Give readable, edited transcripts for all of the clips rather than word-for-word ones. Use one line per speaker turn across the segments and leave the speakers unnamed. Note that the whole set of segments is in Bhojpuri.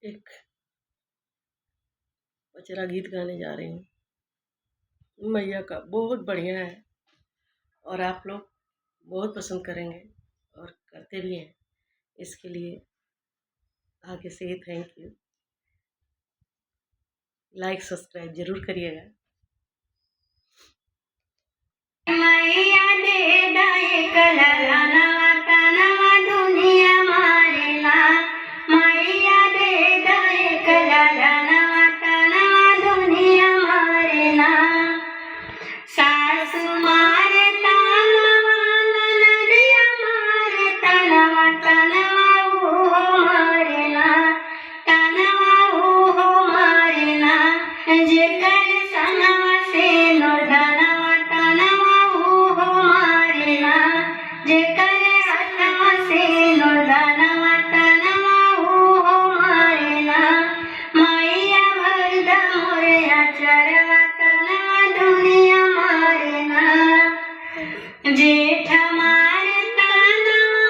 एक बचरा गीत गाने जा रही हूँ मैया का। बहुत बढ़िया है और आप लोग बहुत पसंद करेंगे और करते भी हैं। इसके लिए आगे से ही थैंक यू। लाइक सब्सक्राइब जरूर करिएगा।
मैया दे दाए कलला नवा तनवा दुनिया मारेला। मैया दे दाए कलला नवा तनवा दुनिया मारेला। सासू मारे तनवा नदिया मारे तनवा तनवा उहो मारेला। तनवा उहो मारेला। जेकर सनवा से नोरधनवा तनवा उहो मारेला। जेकर हथवा से नोरधनवा तनवा उहो मारेला। मैया भरदा मोरे अचरवा तनवा दुनिया मारेला। जेठ मारे तनवा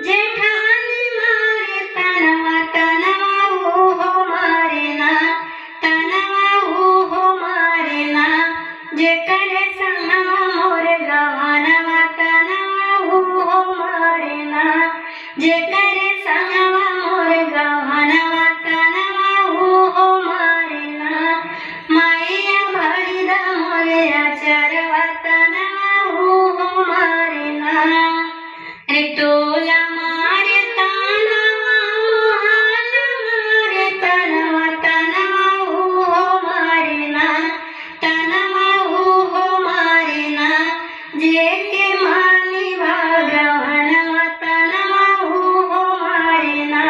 जेठानी मारे तनवा तनवा उहो मारेला। तनवा उहो मारेला। जेकर संगवा मोर गवनवा तनवा उहो मारेला। जेकर संगवा मोर गवनवा तनवा उहो मारेला। मैया भरदा मोरे अचरवा तनवा उहो मारेला। रे टोला मारे तनवा मोहन मारे तनवा तनवा उहो मारेला। तनवा उहो मारेला। जेके मानी भगवनवा तनवा उहो मारेला।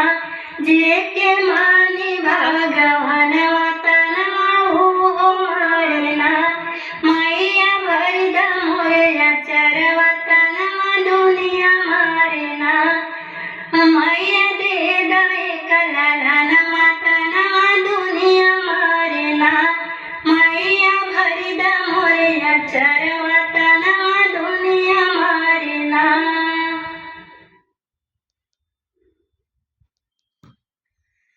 जेके मानी भगवनवा तनवा उहो मारेला। मैया भरदा मोरे अचरवा तनवा दुनिया मारेला। मैया दे दाए कलला नवा तनवा दुनिया मारेला। मैया भरदा मोरे अचरवा